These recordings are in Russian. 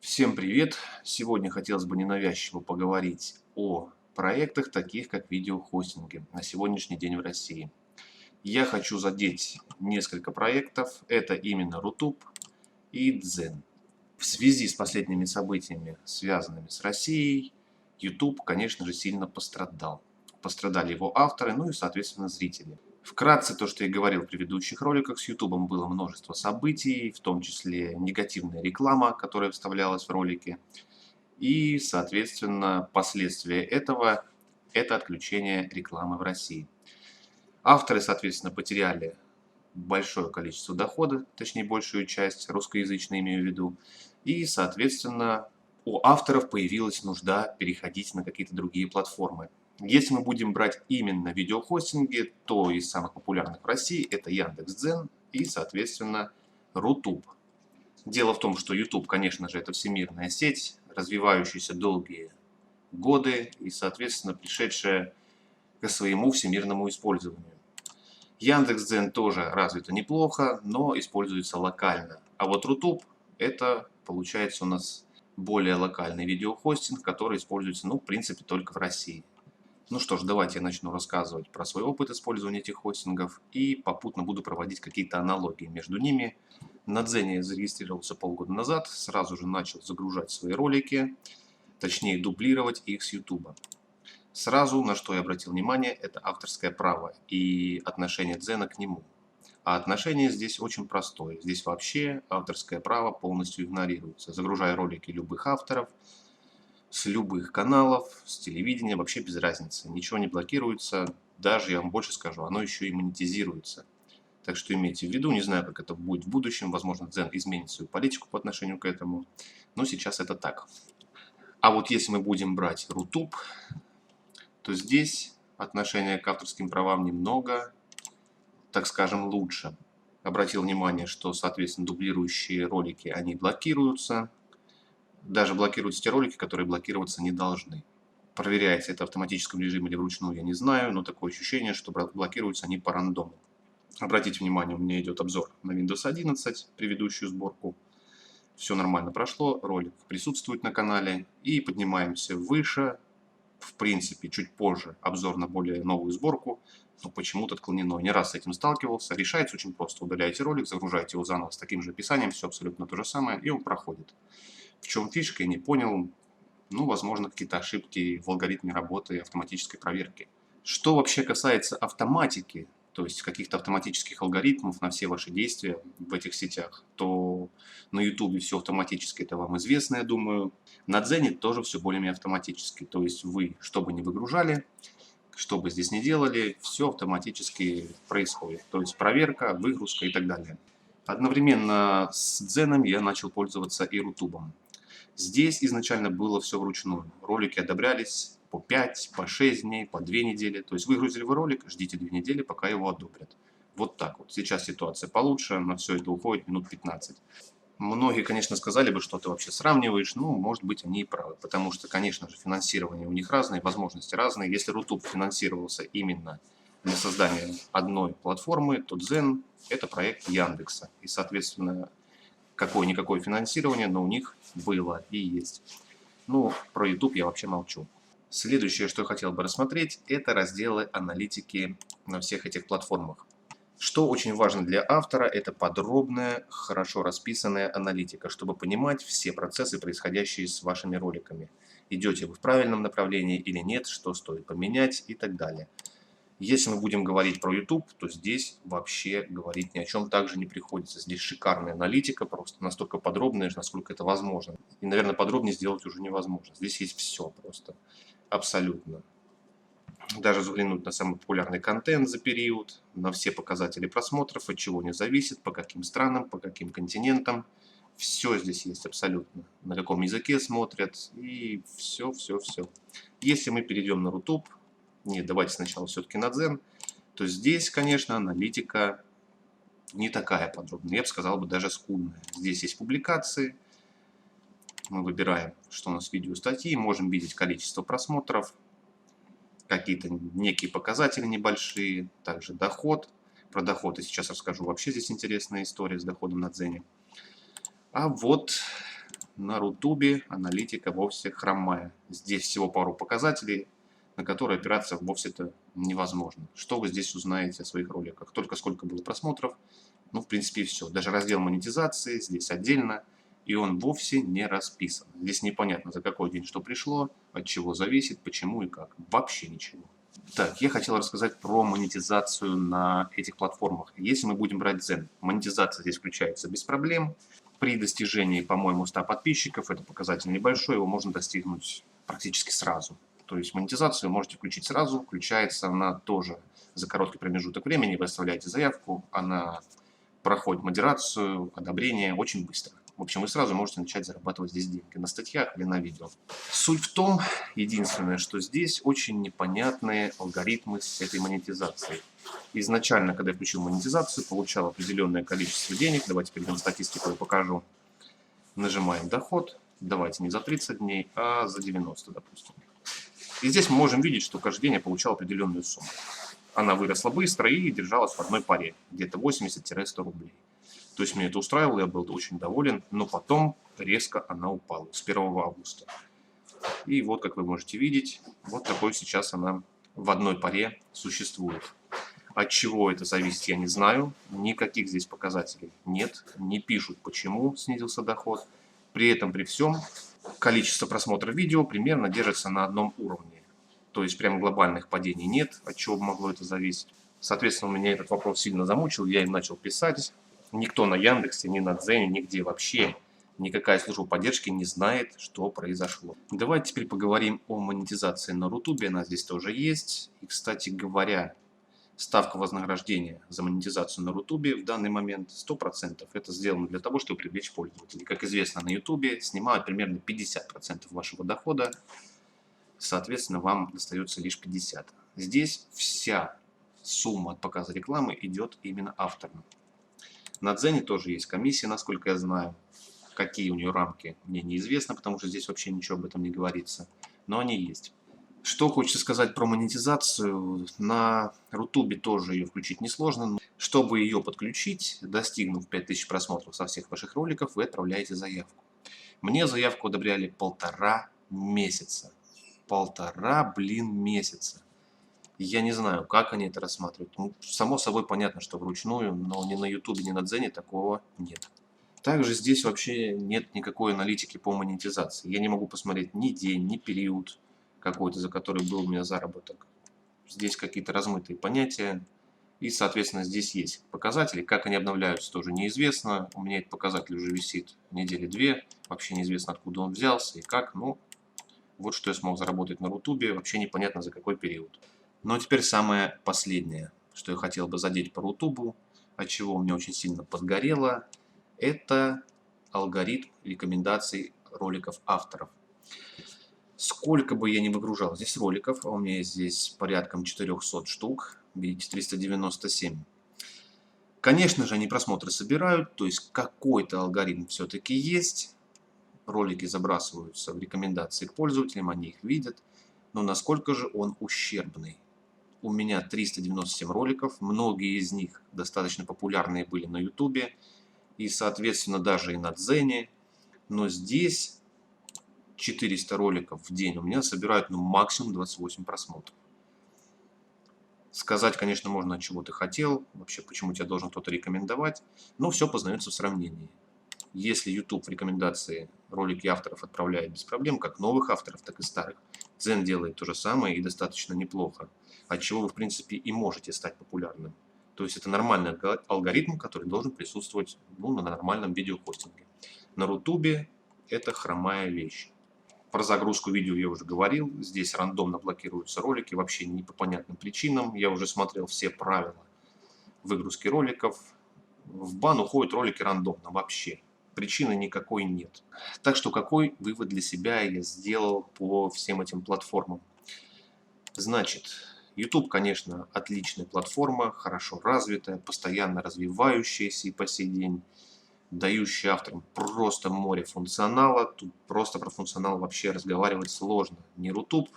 Всем привет! Сегодня хотелось бы ненавязчиво поговорить о проектах, таких как видеохостинги на сегодняшний день в России. Я хочу задеть несколько проектов. Это именно Рутуб и Дзен. В связи с последними событиями, связанными с Россией, YouTube, конечно же, сильно пострадал. Пострадали его авторы, ну и, соответственно, зрители. Вкратце, то, что я говорил в предыдущих роликах, с YouTube было множество событий, в том числе негативная реклама, которая вставлялась в ролики. И, соответственно, последствия этого– это отключение рекламы в России. Авторы, соответственно, потеряли большое количество дохода, точнее большую часть, русскоязычную имею в виду. И, соответственно, у авторов появилась нужда переходить на какие-то другие платформы. Если мы будем брать именно видеохостинги, то из самых популярных в России это Яндекс.Дзен и, соответственно, Рутуб. Дело в том, что YouTube, конечно же, это всемирная сеть, развивающаяся долгие годы и, соответственно, пришедшая к своему всемирному использованию. Яндекс.Дзен тоже развито неплохо, но используется локально. А вот Рутуб это получается у нас более локальный видеохостинг, который используется, ну, в принципе, только в России. Ну что ж, давайте я начну рассказывать про свой опыт использования этих хостингов и попутно буду проводить какие-то аналогии между ними. На Дзене я зарегистрировался полгода назад, сразу же начал загружать свои ролики, точнее дублировать их с YouTube. Сразу, на что я обратил внимание, это авторское право и отношение Дзена к нему. А отношение здесь очень простое. Здесь вообще авторское право полностью игнорируется. Загружая ролики любых авторов, с любых каналов, с телевидения, вообще без разницы. Ничего не блокируется, даже, я вам больше скажу, оно еще и монетизируется. Так что имейте в виду, не знаю, как это будет в будущем, возможно, Дзен изменит свою политику по отношению к этому, но сейчас это так. А вот если мы будем брать Рутуб, то здесь отношение к авторским правам немного, так скажем, лучше. Обратил внимание, что, соответственно, дублирующие ролики, они блокируются. Даже блокируются те ролики, которые блокироваться не должны. Проверяется это в автоматическом режиме или вручную, я не знаю, но такое ощущение, что блокируются они по рандому. Обратите внимание, у меня идет обзор на Windows 11, предыдущую сборку. Все нормально прошло, ролик присутствует на канале. И поднимаемся выше, в принципе, чуть позже, обзор на более новую сборку. Но почему-то отклонено. Не раз с этим сталкивался. Решается очень просто. Удаляете ролик, загружаете его заново с таким же описанием, все абсолютно то же самое, и он проходит. В чем фишка, я не понял. Ну, возможно, какие-то ошибки в алгоритме работы и автоматической проверки. Что вообще касается автоматики, то есть каких-то автоматических алгоритмов на все ваши действия в этих сетях, то на YouTube все автоматически, это вам известно, я думаю. На Дзене тоже все более-менее автоматически. То есть вы, что бы ни выгружали, что бы здесь ни делали, все автоматически происходит. То есть проверка, выгрузка и так далее. Одновременно с Дзеном я начал пользоваться и Рутубом. Здесь изначально было все вручную. Ролики одобрялись по 5, по 6 дней, по 2 недели. То есть выгрузили вы ролик, ждите 2 недели, пока его одобрят. Вот так вот. Сейчас ситуация получше, на все это уходит минут 15. Многие, конечно, сказали бы, что ты вообще сравниваешь. Ну, может быть, они и правы. Потому что, конечно же, финансирование у них разное, возможности разные. Если Рутуб финансировался именно для создания одной платформы, то Дзен– это проект Яндекса. И, соответственно, какое-никакое финансирование, но у них было и есть. Ну, про YouTube я вообще молчу. Следующее, что я хотел бы рассмотреть, это разделы аналитики на всех этих платформах. Что очень важно для автора, это подробная, хорошо расписанная аналитика, чтобы понимать все процессы, происходящие с вашими роликами. Идете вы в правильном направлении или нет, что стоит поменять и так далее. Если мы будем говорить про YouTube, то здесь вообще говорить ни о чем также не приходится. Здесь шикарная аналитика, просто настолько подробная, насколько это возможно. И, наверное, подробнее сделать уже невозможно. Здесь есть все просто, абсолютно. Даже взглянуть на самый популярный контент за период, на все показатели просмотров, от чего не зависит, по каким странам, по каким континентам. Все здесь есть абсолютно. На каком языке смотрят и все. Если мы перейдем на Рутуб, нет, давайте сначала все-таки на Дзен, то здесь, конечно, аналитика не такая подробная. Я бы сказал, даже скудная. Здесь есть публикации. Мы выбираем, что у нас видео статьи, можем видеть количество просмотров, какие-то некие показатели небольшие, также доход. Про доход я сейчас расскажу. Вообще здесь интересная история с доходом на Дзене. А вот на Рутубе аналитика вовсе хромая. Здесь всего пару показателей, на которые опираться вовсе-то невозможно. Что вы здесь узнаете о своих роликах? Только сколько было просмотров, ну, в принципе, и все. Даже раздел монетизации здесь отдельно, и он вовсе не расписан. Здесь непонятно, за какой день что пришло, от чего зависит, почему и как. Вообще ничего. Так, я хотел рассказать про монетизацию на этих платформах. Если мы будем брать Zen, монетизация здесь включается без проблем. При достижении, по-моему, 100 подписчиков, это показатель небольшой, его можно достигнуть практически сразу. То есть монетизацию можете включить сразу, включается она тоже за короткий промежуток времени, вы оставляете заявку, она проходит модерацию, одобрение очень быстро. В общем, вы сразу можете начать зарабатывать здесь деньги на статьях или на видео. Суть в том, единственное, что здесь очень непонятные алгоритмы с этой монетизацией. Изначально, когда я включил монетизацию, получал определенное количество денег. Давайте перейдем в статистику, я покажу. Нажимаем доход. Давайте не за 30 дней, а за 90, допустим. И здесь мы можем видеть, что каждый день я получал определенную сумму. Она выросла быстро и держалась в одной паре, где-то 80-100 рублей. То есть мне это устраивало, я был очень доволен, но потом резко она упала с 1 августа. И вот, как вы можете видеть, вот такой сейчас она в одной паре существует. От чего это зависит, я не знаю. Никаких здесь показателей нет. Не пишут, почему снизился доход. При этом, при всем, количество просмотров видео примерно держится на одном уровне. То есть прям глобальных падений нет, от чего могло это зависеть. Соответственно, меня этот вопрос сильно замучил, я им начал писать. Никто на Яндексе, ни на Дзене, нигде вообще, никакая служба поддержки не знает, что произошло. Давайте теперь поговорим о монетизации на Рутубе, она здесь тоже есть. И, кстати говоря, ставка вознаграждения за монетизацию на Рутубе в данный момент 100%. Это сделано для того, чтобы привлечь пользователей. Как известно, на Ютубе снимают примерно 50% вашего дохода, соответственно, вам достается лишь 50%. Здесь вся сумма от показа рекламы идет именно авторам. На Дзене тоже есть комиссия, насколько я знаю. Какие у нее рамки, мне неизвестно, потому что здесь вообще ничего об этом не говорится. Но они есть. Что хочется сказать про монетизацию. На Рутубе тоже ее включить несложно. Чтобы ее подключить, достигнув 5000 просмотров со всех ваших роликов, вы отправляете заявку. Мне заявку одобряли 1,5 месяца. 1,5 месяца. Я не знаю, как они это рассматривают. Ну, само собой понятно, что вручную, но ни на Ютубе, ни на Дзене такого нет. Также здесь вообще нет никакой аналитики по монетизации. Я не могу посмотреть ни день, ни период какой-то, за который был у меня заработок. Здесь какие-то размытые понятия. И, соответственно, здесь есть показатели. Как они обновляются, тоже неизвестно. У меня этот показатель уже висит недели 2. Вообще неизвестно, откуда он взялся и как. Ну, вот что я смог заработать на Рутубе. Вообще непонятно, за какой период. Но теперь самое последнее, что я хотел бы задеть по Рутубу, от чего у меня очень сильно подгорело, это алгоритм рекомендаций роликов авторов. Сколько бы я ни выгружал здесь роликов, а у меня здесь порядком 400 штук, видите, 397. Конечно же, они просмотры собирают, то есть какой-то алгоритм все-таки есть. Ролики забрасываются в рекомендации к пользователям, они их видят. Но насколько же он ущербный? У меня 397 роликов, многие из них достаточно популярные были на Ютубе и, соответственно, даже и на Дзене. Но здесь 400 роликов в день у меня собирают ну, максимум 28 просмотров. Сказать, конечно, можно, от чего ты хотел, вообще, почему тебя должен кто-то рекомендовать, но все познается в сравнении. Если YouTube в рекомендации ролики авторов отправляет без проблем, как новых авторов, так и старых, Дзен делает то же самое и достаточно неплохо, от чего вы, в принципе, и можете стать популярным. То есть это нормальный алгоритм, который должен присутствовать ну, на нормальном видеохостинге. На Рутубе это хромая вещь. Про загрузку видео я уже говорил. Здесь рандомно блокируются ролики, вообще не по понятным причинам. Я уже смотрел все правила выгрузки роликов. В бан уходят ролики рандомно вообще. Причины никакой нет. Так что какой вывод для себя я сделал по всем этим платформам? Значит, YouTube, конечно, отличная платформа, хорошо развитая, постоянно развивающаяся и по сей день, дающая авторам просто море функционала. Тут просто про функционал вообще разговаривать сложно. Ни Рутуб,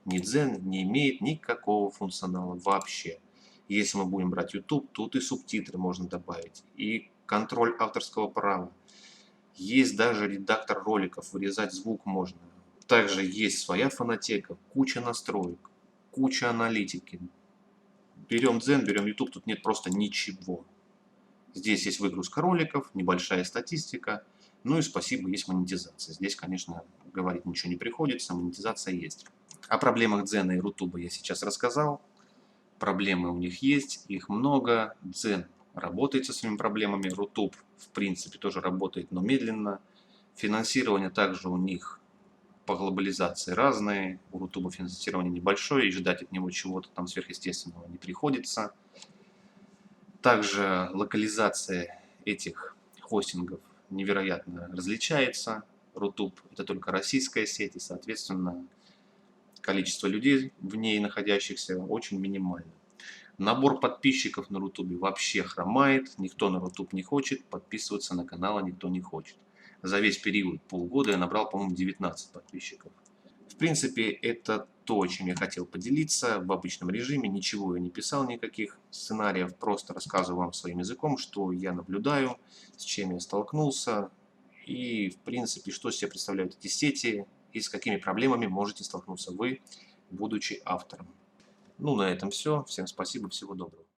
ни Дзен не имеет никакого функционала вообще. Если мы будем брать YouTube, тут и субтитры можно добавить, и контроль авторского права. Есть даже редактор роликов, вырезать звук можно. Также есть своя фонотека, куча настроек, куча аналитики. Берем Дзен, берем YouTube, тут нет просто ничего. Здесь есть выгрузка роликов, небольшая статистика, ну и спасибо, есть монетизация. Здесь, конечно, говорить ничего не приходится, монетизация есть. О проблемах Дзена и Рутуба я сейчас рассказал. Проблемы у них есть, их много. Дзен работает со своими проблемами, Рутуб в принципе тоже работает, но медленно. Финансирование также у них по глобализации разные. У Рутуба финансирование небольшое, и ждать от него чего-то там сверхъестественного не приходится. Также локализация этих хостингов невероятно различается. Рутуб это только российская сеть, и, соответственно, количество людей в ней находящихся очень минимально. Набор подписчиков на Рутубе вообще хромает, никто на Рутуб не хочет, подписываться на каналы никто не хочет. За весь период полгода я набрал, по-моему, 19 подписчиков. В принципе, это то, чем я хотел поделиться в обычном режиме. Ничего я не писал, никаких сценариев, просто рассказываю вам своим языком, что я наблюдаю, с чем я столкнулся и, в принципе, что себе представляют эти сети и с какими проблемами можете столкнуться вы, будучи автором. Ну, на этом все. Всем спасибо, всего доброго.